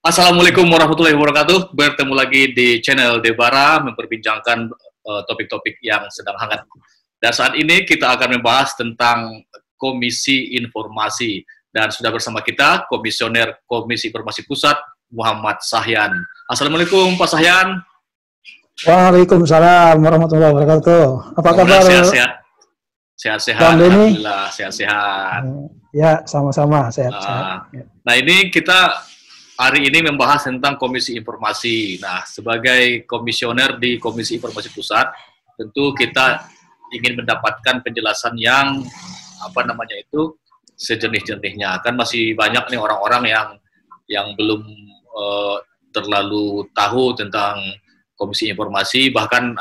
Assalamualaikum warahmatullahi wabarakatuh. Bertemu lagi di channel Debara memperbincangkan topik-topik yang sedang hangat. Dan saat ini kita akan membahas tentang Komisi Informasi. Dan sudah bersama kita Komisioner Komisi Informasi Pusat, Muhammad Sahyan. Assalamualaikum Pak Sahyan. Waalaikumsalam warahmatullahi wabarakatuh. Apa kabar? Sehat-sehat. Sehat-sehat, alhamdulillah, sehat-sehat. Ya, sama-sama sehat-sehat. Nah, ini kita hari ini membahas tentang Komisi Informasi. Nah, sebagai komisioner di Komisi Informasi Pusat, tentu kita ingin mendapatkan penjelasan yang sejenis-jenisnya. Kan masih banyak nih orang-orang yang belum terlalu tahu tentang Komisi Informasi, bahkan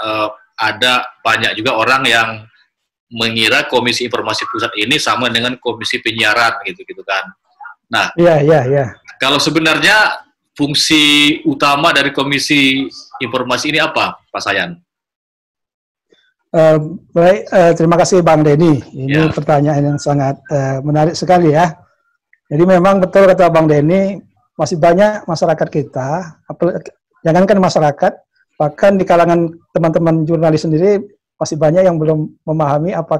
ada banyak juga orang yang mengira Komisi Informasi Pusat ini sama dengan Komisi Penyiaran gitu kan. Nah, kalau sebenarnya fungsi utama dari Komisi Informasi ini apa, Pak Sahyan? Baik, terima kasih Bang Denny. Ini pertanyaan yang sangat menarik sekali ya. Jadi memang betul kata Bang Denny, masih banyak masyarakat kita, jangankan masyarakat, bahkan di kalangan teman-teman jurnalis sendiri masih banyak yang belum memahami apa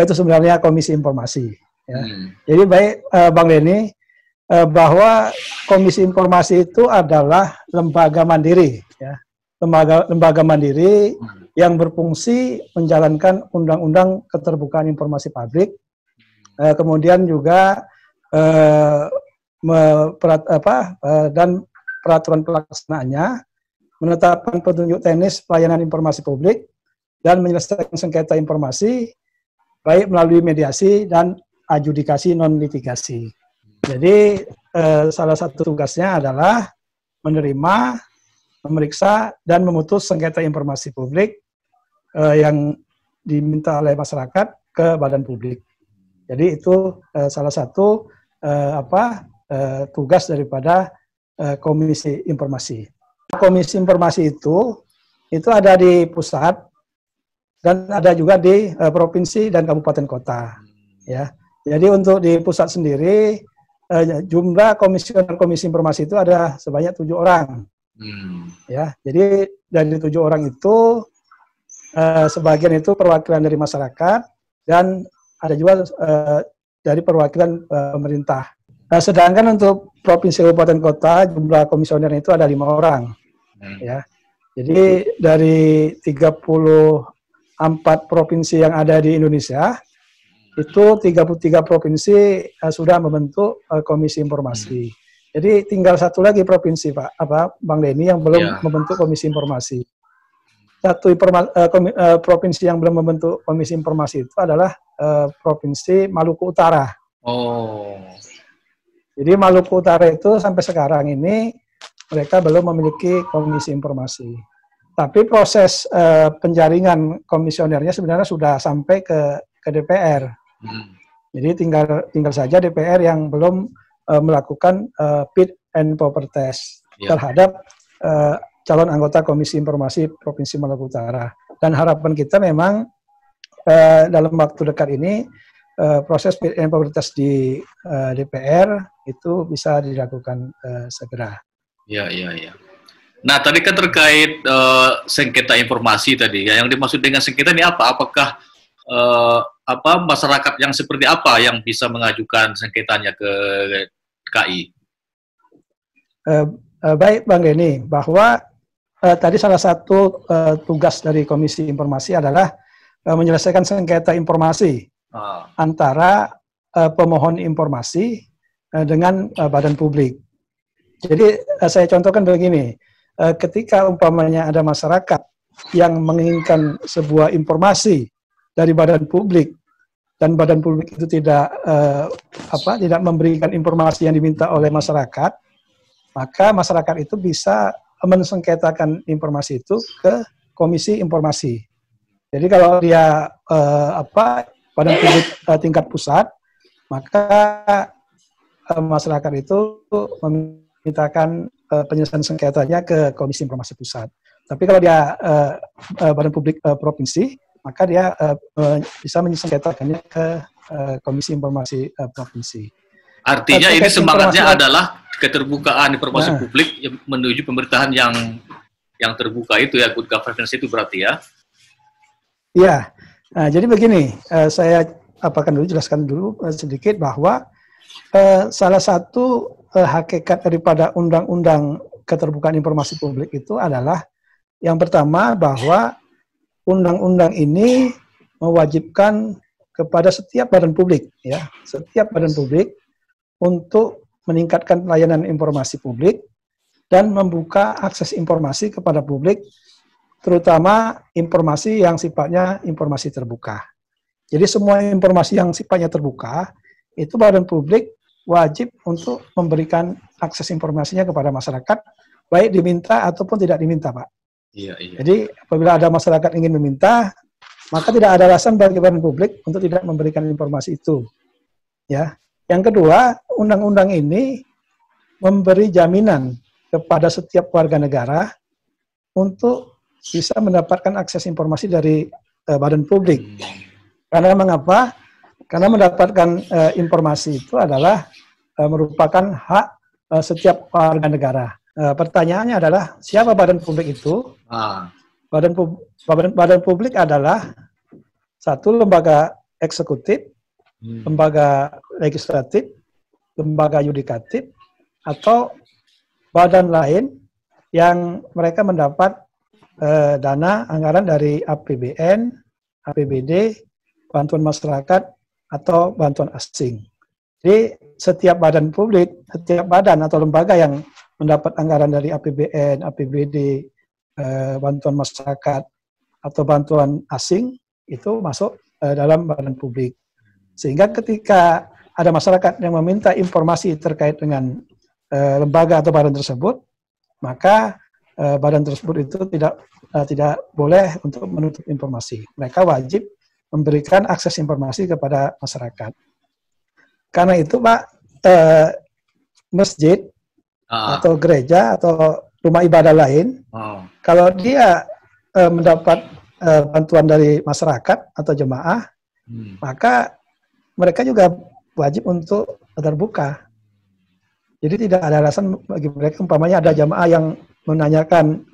itu sebenarnya Komisi Informasi. Ya. Jadi baik Bang Denny, bahwa Komisi Informasi itu adalah lembaga mandiri, ya. Lembaga mandiri yang berfungsi menjalankan Undang-Undang Keterbukaan Informasi Publik, kemudian juga dan peraturan pelaksanaannya, menetapkan petunjuk teknis pelayanan informasi publik, dan menyelesaikan sengketa informasi, baik melalui mediasi dan adjudikasi non-litigasi. Jadi, salah satu tugasnya adalah menerima, memeriksa, dan memutus sengketa informasi publik yang diminta oleh masyarakat ke badan publik. Jadi, itu salah satu tugas daripada Komisi Informasi. Komisi Informasi itu ada di pusat, dan ada juga di provinsi dan kabupaten kota. Ya, jadi untuk di pusat sendiri jumlah komisioner Komisi Informasi itu ada sebanyak 7 orang. Ya, jadi dari 7 orang itu sebagian itu perwakilan dari masyarakat dan ada juga dari perwakilan pemerintah. Sedangkan untuk provinsi kabupaten kota jumlah komisioner itu ada 5 orang. Ya, jadi dari 34 provinsi yang ada di Indonesia, itu 33 provinsi sudah membentuk Komisi Informasi. Jadi tinggal satu lagi provinsi, Bang Denny, yang belum membentuk Komisi Informasi. Provinsi yang belum membentuk Komisi Informasi itu adalah Provinsi Maluku Utara. Jadi Maluku Utara itu sampai sekarang ini mereka belum memiliki Komisi Informasi. Tapi proses penjaringan komisionernya sebenarnya sudah sampai ke DPR. Jadi tinggal saja DPR yang belum melakukan fit and proper test terhadap calon anggota Komisi Informasi Provinsi Maluku Utara. Dan harapan kita memang dalam waktu dekat ini proses fit and proper test di DPR itu bisa dilakukan segera. Iya. Nah, tadi kan terkait sengketa informasi tadi. Ya, yang dimaksud dengan sengketa ini apa? Apakah masyarakat yang seperti apa yang bisa mengajukan sengketanya ke KI? Baik, Bang Denny, bahwa tadi salah satu tugas dari Komisi Informasi adalah menyelesaikan sengketa informasi antara pemohon informasi dengan badan publik. Jadi saya contohkan begini. Ketika umpamanya ada masyarakat yang menginginkan sebuah informasi dari badan publik dan badan publik itu tidak memberikan informasi yang diminta oleh masyarakat, maka masyarakat itu bisa mensengketakan informasi itu ke Komisi Informasi. Jadi kalau dia badan publik tingkat pusat, maka masyarakat itu memintakan penyelesaian sengketanya ke Komisi Informasi Pusat. Tapi kalau dia badan publik provinsi, maka dia bisa menyengketakannya ke Komisi Informasi Provinsi. Artinya ini semangatnya adalah keterbukaan informasi publik menuju pemerintahan yang terbuka itu ya, good governance itu berarti ya? Iya. Nah, jadi begini, saya jelaskan dulu sedikit bahwa salah satu hakikat daripada Undang-Undang Keterbukaan Informasi Publik itu adalah yang pertama bahwa undang-undang ini mewajibkan kepada setiap badan publik, ya, setiap badan publik untuk meningkatkan pelayanan informasi publik dan membuka akses informasi kepada publik, terutama informasi yang sifatnya informasi terbuka. Jadi semua informasi yang sifatnya terbuka, itu badan publik wajib untuk memberikan akses informasinya kepada masyarakat, baik diminta ataupun tidak diminta, Pak. Iya, iya. Jadi apabila ada masyarakat ingin meminta, maka tidak ada alasan bagi badan publik untuk tidak memberikan informasi itu. Ya. Yang kedua, undang-undang ini memberi jaminan kepada setiap warga negara untuk bisa mendapatkan akses informasi dari badan publik. Karena mengapa? Karena mendapatkan informasi itu adalah merupakan hak setiap warga negara. Pertanyaannya adalah, siapa badan publik itu? Badan publik adalah satu lembaga eksekutif, lembaga legislatif, lembaga yudikatif, atau badan lain yang mereka mendapat dana anggaran dari APBN, APBD, bantuan masyarakat, atau bantuan asing. Jadi setiap badan publik, setiap badan atau lembaga yang mendapat anggaran dari APBN, APBD, bantuan masyarakat, atau bantuan asing, itu masuk dalam badan publik. Sehingga ketika ada masyarakat yang meminta informasi terkait dengan lembaga atau badan tersebut, maka badan tersebut itu tidak boleh untuk menutup informasi. Mereka wajib memberikan akses informasi kepada masyarakat. Karena itu, Pak, masjid atau gereja atau rumah ibadah lain, kalau dia mendapat bantuan dari masyarakat atau jemaah, maka mereka juga wajib untuk terbuka. Jadi tidak ada alasan bagi mereka, umpamanya ada jemaah yang menanyakan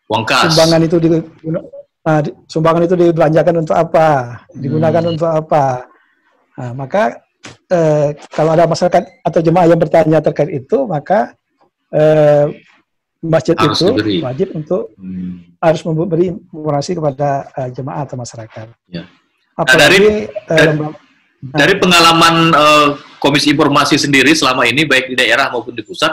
sumbangan itu dibelanjakan untuk apa, digunakan untuk apa. Nah, maka kalau ada masyarakat atau jemaah yang bertanya terkait itu, maka masjid harus itu diberi. Wajib untuk harus memberi informasi kepada jemaah atau masyarakat. Ya. Apalagi dari pengalaman Komisi Informasi sendiri selama ini, baik di daerah maupun di pusat,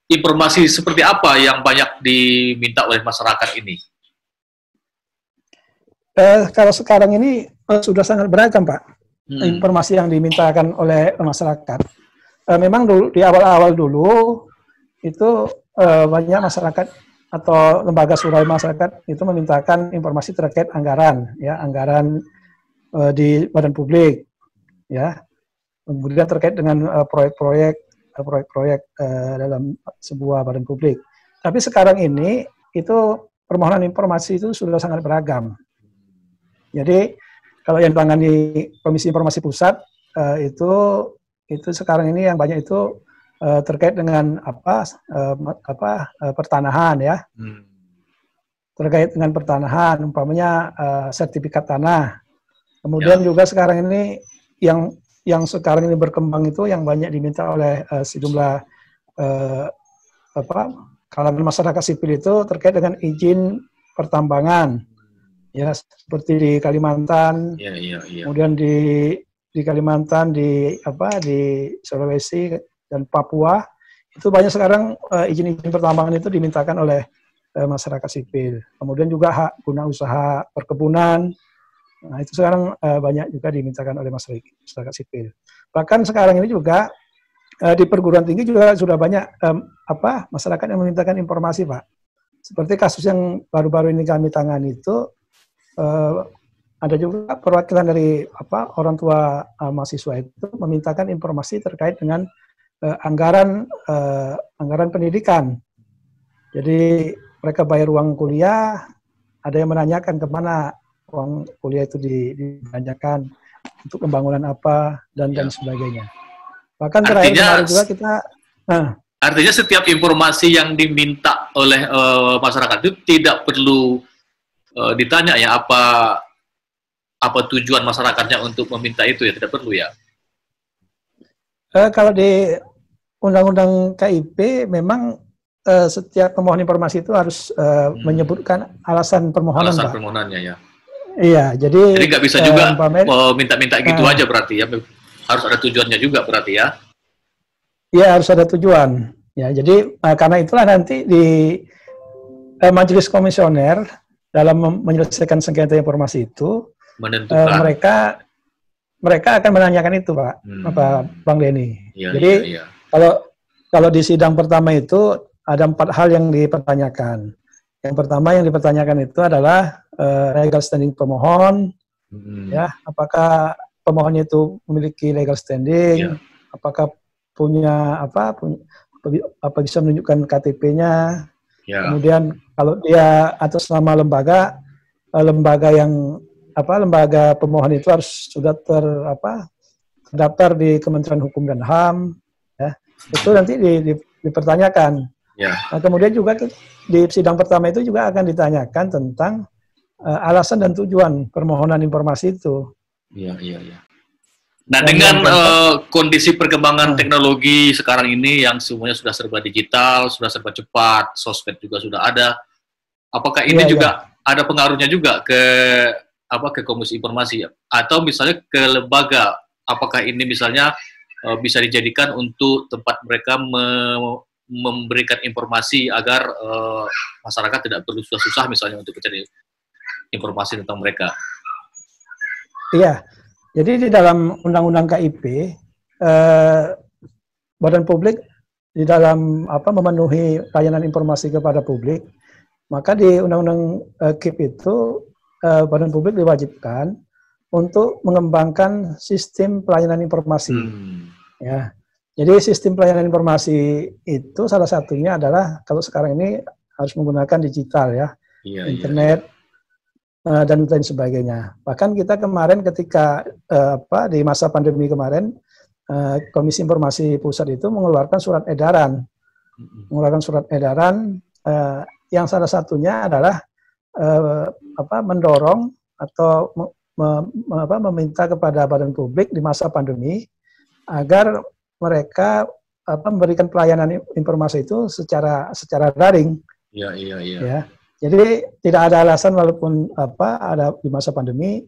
informasi seperti apa yang banyak diminta oleh masyarakat ini? Kalau sekarang ini sudah sangat beragam, Pak. Informasi yang dimintakan oleh masyarakat. Memang dulu di awal-awal dulu itu banyak masyarakat atau lembaga survei masyarakat itu memintakan informasi terkait anggaran, ya, anggaran di badan publik, ya. Kemudian terkait dengan proyek-proyek dalam sebuah badan publik. Tapi sekarang ini itu permohonan informasi itu sudah sangat beragam. Jadi kalau yang ditangani Komisi Informasi Pusat itu sekarang ini yang banyak itu terkait dengan pertanahan, ya. Terkait dengan pertanahan, umpamanya sertifikat tanah. Kemudian juga sekarang ini yang sekarang ini berkembang itu yang banyak diminta oleh sejumlah kalangan masyarakat sipil itu terkait dengan izin pertambangan, ya, seperti di Kalimantan, kemudian di Kalimantan, di Sulawesi dan Papua, itu banyak sekarang izin-izin pertambangan itu dimintakan oleh masyarakat sipil. Kemudian juga hak guna usaha perkebunan, nah itu sekarang banyak juga dimintakan oleh masyarakat sipil. Bahkan sekarang ini juga di perguruan tinggi juga sudah banyak masyarakat yang memintakan informasi, Pak. Seperti kasus yang baru-baru ini kami tangani itu, ada juga perwakilan dari orang tua mahasiswa itu memintakan informasi terkait dengan anggaran pendidikan. Jadi mereka bayar uang kuliah, ada yang menanyakan kemana uang kuliah itu dibelanjakan. untuk pembangunan apa dan sebagainya. Bahkan Artinya, terakhir kemarin juga kita artinya setiap informasi yang diminta oleh masyarakat itu tidak perlu ditanya ya apa tujuan masyarakatnya untuk meminta itu ya, tidak perlu ya. Kalau di Undang-Undang KIP memang setiap pemohon informasi itu harus menyebutkan alasan permohonan. Alasan Pak. permohonannya ya. Iya, jadi nggak bisa juga minta-minta gitu aja berarti ya, harus ada tujuannya juga berarti ya. Iya, harus ada tujuan. Ya, jadi karena itulah nanti di majelis komisioner dalam menyelesaikan sengketa informasi itu menentukan mereka akan menanyakan itu, Pak, Bang Denny. Ya, jadi kalau di sidang pertama itu ada 4 hal yang dipertanyakan. Yang pertama yang dipertanyakan itu adalah legal standing pemohon, ya, apakah pemohonnya itu memiliki legal standing, apakah punya bisa menunjukkan KTP-nya, kemudian kalau dia atas nama lembaga yang lembaga pemohon itu harus sudah terdaftar di Kementerian Hukum dan HAM, ya, itu nanti dipertanyakan. Nah, kemudian juga di sidang pertama itu juga akan ditanyakan tentang alasan dan tujuan permohonan informasi itu. Iya. Nah, dengan kondisi perkembangan teknologi sekarang ini yang semuanya sudah serba digital, sudah serba cepat, sosmed juga sudah ada, apakah ini juga ada pengaruhnya juga ke Komisi Informasi atau misalnya ke lembaga? Apakah ini misalnya bisa dijadikan untuk tempat mereka memberikan informasi agar masyarakat tidak perlu susah-susah misalnya untuk mencari informasi tentang mereka? Iya, jadi di dalam Undang-Undang KIP, Badan Publik di dalam memenuhi layanan informasi kepada publik, maka di Undang-Undang KIP itu Badan Publik diwajibkan untuk mengembangkan sistem pelayanan informasi. Ya, jadi sistem pelayanan informasi itu salah satunya adalah kalau sekarang ini harus menggunakan digital ya, internet dan lain sebagainya. Bahkan kita kemarin ketika di masa pandemi kemarin, Komisi Informasi Pusat itu mengeluarkan surat edaran, yang salah satunya adalah mendorong atau meminta kepada Badan Publik di masa pandemi agar mereka memberikan pelayanan informasi itu secara daring. Ya. Jadi tidak ada alasan walaupun ada di masa pandemi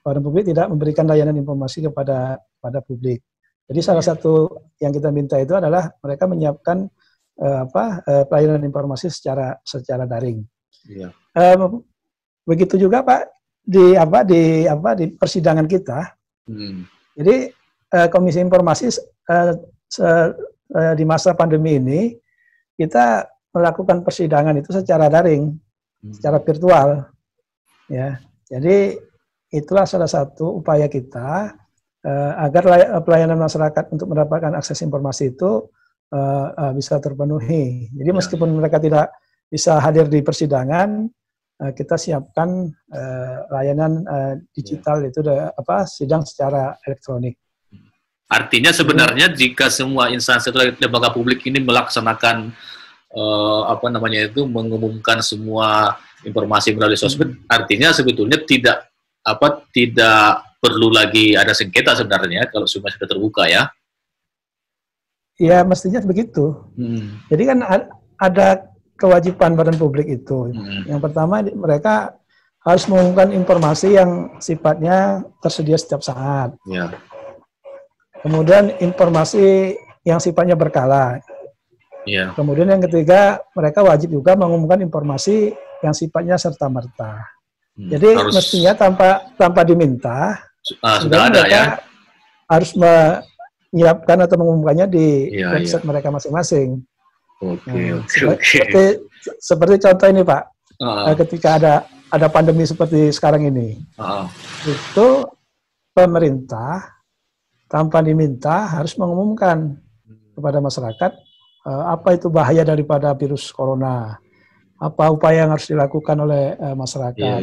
Badan Publik tidak memberikan layanan informasi kepada publik. Jadi salah satu yang kita minta itu adalah mereka menyiapkan pelayanan informasi secara daring. Begitu juga Pak di persidangan kita. Jadi Komisi Informasi di masa pandemi ini kita melakukan persidangan itu secara daring, secara virtual, ya. Jadi itulah salah satu upaya kita agar pelayanan masyarakat untuk mendapatkan akses informasi itu bisa terpenuhi. Jadi meskipun mereka tidak bisa hadir di persidangan, kita siapkan layanan digital itu sidang secara elektronik. Artinya sebenarnya jika semua instansi atau lembaga publik ini melaksanakan mengumumkan semua informasi melalui sosmed, artinya sebetulnya tidak perlu lagi ada sengketa sebenarnya kalau semua sudah terbuka ya. Ya mestinya begitu. Jadi kan ada kewajiban Badan Publik itu. Yang pertama mereka harus mengumumkan informasi yang sifatnya tersedia setiap saat. Kemudian informasi yang sifatnya berkala. Kemudian yang ketiga, mereka wajib juga mengumumkan informasi yang sifatnya serta-merta. Jadi mestinya tanpa diminta, sudah ada ya. Harus menyiapkan atau mengumumkannya di website mereka masing-masing. Seperti contoh ini Pak, ketika ada pandemi seperti sekarang ini, itu pemerintah tanpa diminta harus mengumumkan kepada masyarakat apa itu bahaya daripada virus corona, apa upaya yang harus dilakukan oleh masyarakat.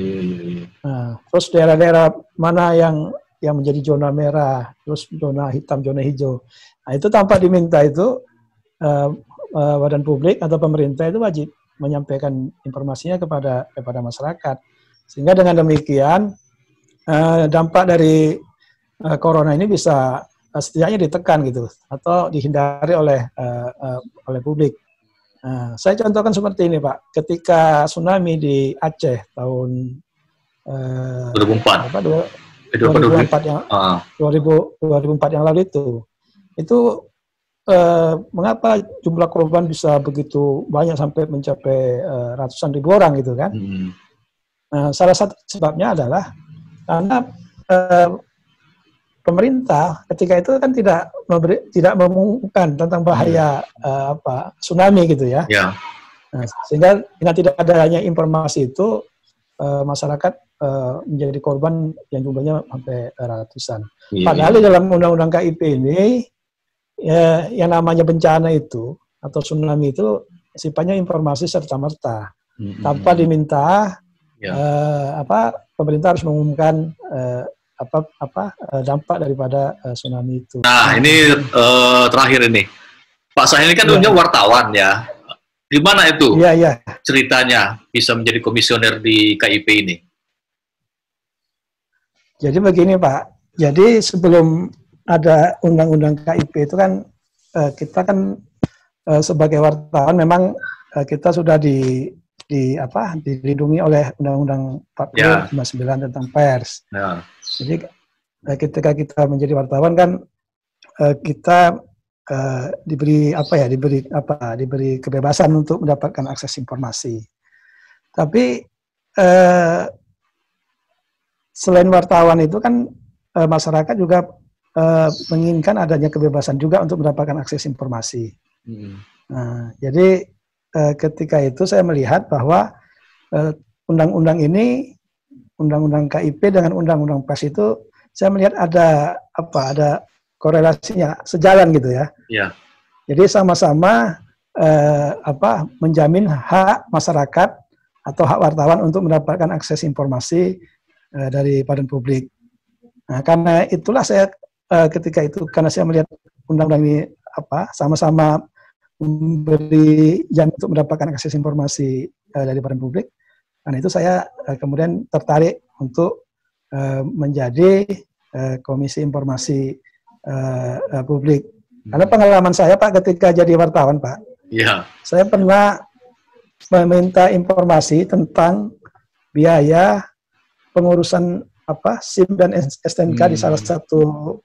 Nah, terus daerah-daerah mana yang yang menjadi zona merah, terus zona hitam, zona hijau. Nah, itu tanpa diminta itu badan publik atau pemerintah itu wajib menyampaikan informasinya kepada masyarakat. Sehingga dengan demikian dampak dari corona ini bisa setidaknya ditekan gitu atau dihindari oleh publik. Saya contohkan seperti ini, Pak. Ketika tsunami di Aceh tahun 2004 yang lalu itu mengapa jumlah korban bisa begitu banyak sampai mencapai ratusan ribu orang gitu kan? Salah satu sebabnya adalah karena pemerintah ketika itu kan tidak mengumumkan tentang bahaya tsunami gitu ya. Nah, sehingga dengan tidak adanya informasi itu masyarakat menjadi korban yang jumlahnya sampai ratusan. Padahal di dalam undang-undang KIP ini yang namanya bencana itu atau tsunami itu sifatnya informasi serta-merta tanpa diminta pemerintah harus mengumumkan dampak daripada tsunami itu. Nah, ini terakhir ini. Pak Sahil ini kan dulunya wartawan ya. Gimana itu ceritanya bisa menjadi komisioner di KIP ini? Jadi begini, Pak. Jadi sebelum ada undang-undang KIP itu kan kita kan sebagai wartawan memang kita sudah dilindungi oleh Undang-Undang 40/59 tentang pers. Jadi ketika kita menjadi wartawan kan kita diberi kebebasan untuk mendapatkan akses informasi. Tapi selain wartawan itu kan masyarakat juga menginginkan adanya kebebasan juga untuk mendapatkan akses informasi. Nah, jadi ketika itu saya melihat bahwa undang-undang ini, undang-undang KIP dengan undang-undang pers itu, saya melihat ada korelasinya, sejalan gitu ya. Jadi sama-sama menjamin hak masyarakat atau hak wartawan untuk mendapatkan akses informasi dari badan publik. Nah, karena itulah saya ketika itu, karena saya melihat undang-undang ini sama-sama memberi jamin untuk mendapatkan akses informasi dari badan publik. Karena itu saya kemudian tertarik untuk menjadi Komisi Informasi Publik. Karena pengalaman saya, Pak, ketika jadi wartawan, Pak, saya pernah meminta informasi tentang biaya pengurusan SIM dan STNK di salah satu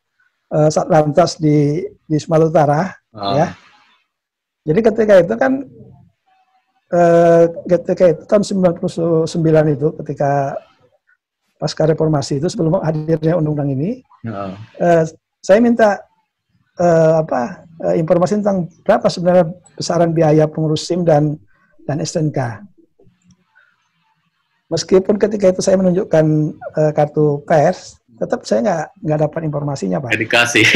Satlantas di Sumatera Utara, ya. Jadi ketika itu kan tahun 99 itu, ketika pasca reformasi itu, sebelum hadirnya undang-undang ini, saya minta informasi tentang berapa sebenarnya besaran biaya pengurus SIM dan STNK. Meskipun ketika itu saya menunjukkan kartu pers, tetap saya nggak dapat informasinya, Pak. Dikasih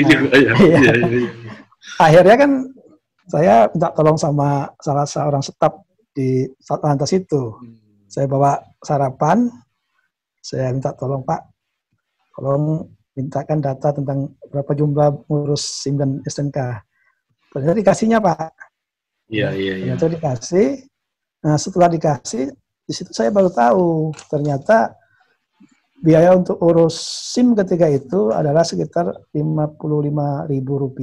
juga ya. Akhirnya kan saya minta tolong sama salah seorang staf di Satlantas itu. Saya bawa sarapan, saya minta tolong, Pak, tolong mintakan data tentang berapa jumlah ngurus SIM dan STNK. Ternyata dikasihnya, Pak. Ternyata dikasih. Nah, setelah dikasih, di situ saya baru tahu ternyata biaya untuk urus SIM ketika itu adalah sekitar Rp55.000.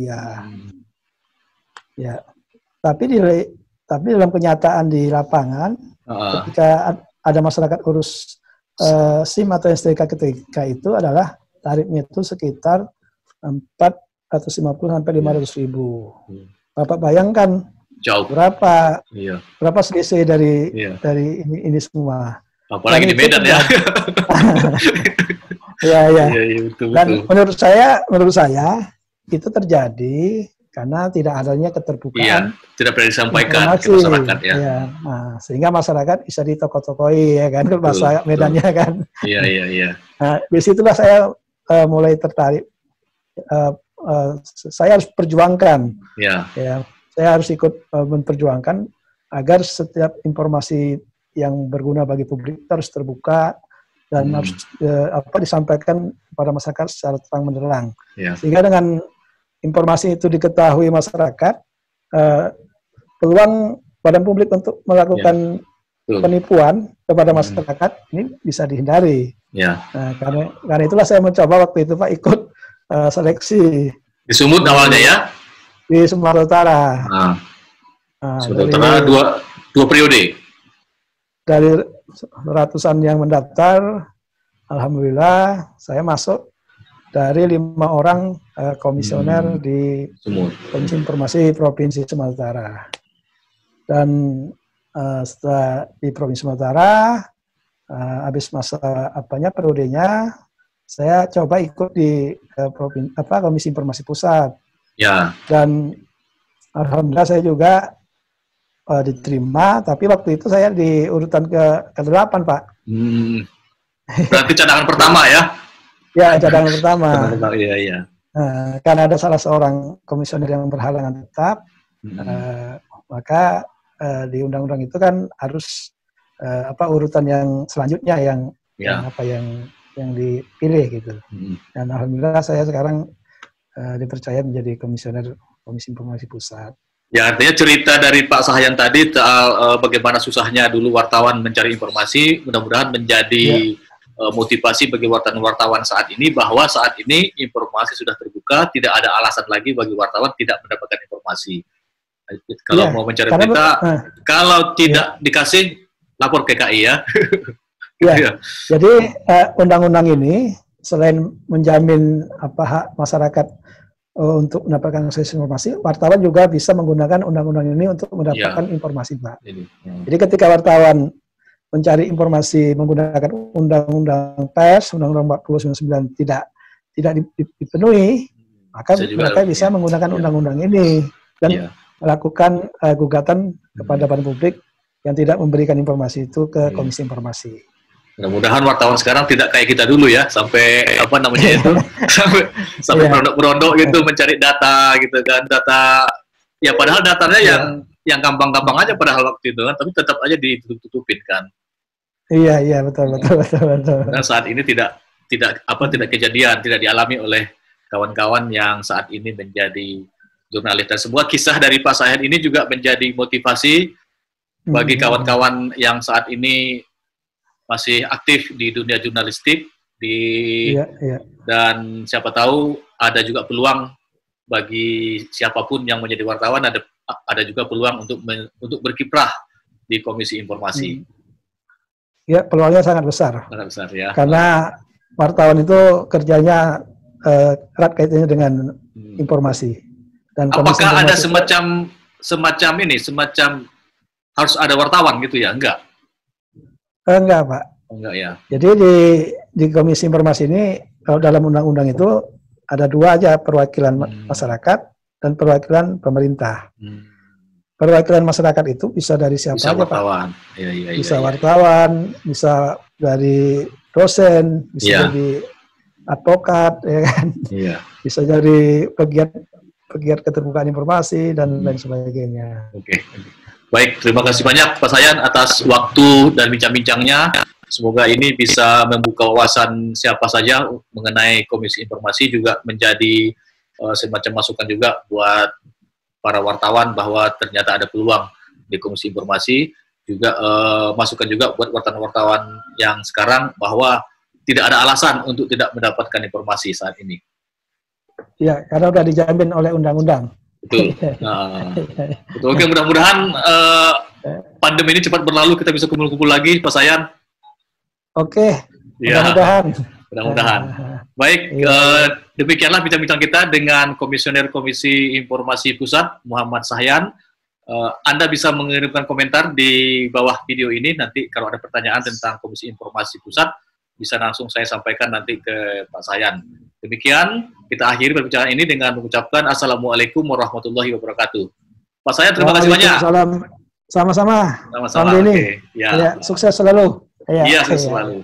Ya, tapi dalam kenyataan di lapangan, ketika ada masyarakat urus SIM atau STNK ketika itu adalah tarifnya itu sekitar 450 sampai 500.000. Bapak bayangkan jauh berapa selisih dari ini semua. Apalagi di Medan ya. Betul. Dan menurut saya itu terjadi karena tidak adanya keterbukaan. Tidak pernah disampaikan ke masyarakat ya. Nah, sehingga masyarakat bisa ditokok-tokoi ya kan, bahasa Medannya kan. Nah, disitulah saya mulai tertarik. Saya harus perjuangkan. Saya harus ikut memperjuangkan agar setiap informasi yang berguna bagi publik harus terbuka dan harus disampaikan kepada masyarakat secara terang benderang. Ya. Sehingga dengan informasi itu diketahui masyarakat, peluang badan publik untuk melakukan penipuan kepada masyarakat ini bisa dihindari. Ya. Nah, karena itulah saya mencoba waktu itu Pak ikut seleksi di Sumut awalnya ya, di Sumatera Utara. Sumatera Utara dua periode. Dari ratusan yang mendaftar, alhamdulillah saya masuk dari 5 orang komisioner di Komisi Informasi Provinsi Sumatera Utara. Dan setelah di Provinsi Sumatera Utara, habis masa periodenya, saya coba ikut di Komisi Informasi Pusat. Ya. Dan alhamdulillah saya juga diterima, tapi waktu itu saya di urutan ke-8, Pak. Berarti cadangan pertama ya? Ya, cadangan pertama. Iya. Karena ada salah seorang komisioner yang berhalangan tetap, maka di undang-undang itu kan harus urutan yang selanjutnya yang dipilih gitu. Dan alhamdulillah saya sekarang dipercaya menjadi komisioner Komisi Informasi Pusat. Ya, artinya cerita dari Pak Sahyan tadi soal bagaimana susahnya dulu wartawan mencari informasi, mudah-mudahan menjadi motivasi bagi wartawan saat ini, bahwa saat ini informasi sudah terbuka, tidak ada alasan lagi bagi wartawan tidak mendapatkan informasi. Kalau mau mencari berita, kalau tidak dikasih, lapor ke KI ya. Jadi undang-undang ini selain menjamin hak masyarakat untuk mendapatkan akses informasi, wartawan juga bisa menggunakan undang-undang ini untuk mendapatkan informasi, Pak. Jadi ketika wartawan mencari informasi menggunakan undang-undang pers, undang-undang 40/99 tidak dipenuhi, maka mereka bisa menggunakan undang-undang ini dan melakukan gugatan kepada badan publik yang tidak memberikan informasi itu ke Komisi Informasi. Mudah-mudahan wartawan sekarang tidak kayak kita dulu ya, sampai sampai berondok-berondok gitu mencari data gitu kan, data ya padahal datanya yang gampang-gampang aja padahal waktu itu kan, tapi tetap aja ditutup-tutupin kan. Iya betul. Dan saat ini tidak kejadian, tidak dialami oleh kawan-kawan yang saat ini menjadi jurnalis. Dan sebuah kisah dari Pak Sahyan ini juga menjadi motivasi bagi kawan-kawan yang saat ini masih aktif di dunia jurnalistik, dan siapa tahu ada juga peluang bagi siapapun yang menjadi wartawan, ada juga peluang untuk berkiprah di Komisi Informasi. Ya, peluangnya sangat besar. Sangat besar ya. Karena wartawan itu kerjanya erat kaitannya dengan informasi. Dan apakah ada semacam harus ada wartawan gitu ya? Enggak. Enggak, Pak. Enggak ya. Jadi di Komisi Informasi ini, kalau dalam undang-undang itu ada 2 aja, perwakilan masyarakat dan perwakilan pemerintah. Perwakilan masyarakat itu bisa dari siapa aja, wartawan. Pak. Bisa wartawan, bisa dari dosen, bisa dari advokat, ya kan. Bisa dari pegiat keterbukaan informasi dan lain sebagainya. Oke. Baik, terima kasih banyak Pak Sahyan atas waktu dan bincang-bincangnya. Semoga ini bisa membuka wawasan siapa saja mengenai Komisi Informasi, juga menjadi semacam masukan juga buat para wartawan bahwa ternyata ada peluang di Komisi Informasi. Juga masukan juga buat wartawan-wartawan yang sekarang bahwa tidak ada alasan untuk tidak mendapatkan informasi saat ini. Ya, karena sudah dijamin oleh undang-undang. Betul. Betul. Oke, mudah-mudahan pandemi ini cepat berlalu, kita bisa kumpul-kumpul lagi, Pak Sahyan. Oke, mudah-mudahan. Mudah-mudahan. Baik, demikianlah bincang-bincang kita dengan Komisioner Komisi Informasi Pusat, Muhammad Sahyan. Anda bisa mengirimkan komentar di bawah video ini. Nanti kalau ada pertanyaan tentang Komisi Informasi Pusat, bisa langsung saya sampaikan nanti ke Pak Sahyan. Demikian, kita akhiri perbincangan ini dengan mengucapkan Assalamualaikum warahmatullahi wabarakatuh. Pak Sahyan, terima kasih banyak. Sama-sama. Sama-sama. Ya, sukses selalu. Iya, sukses selalu.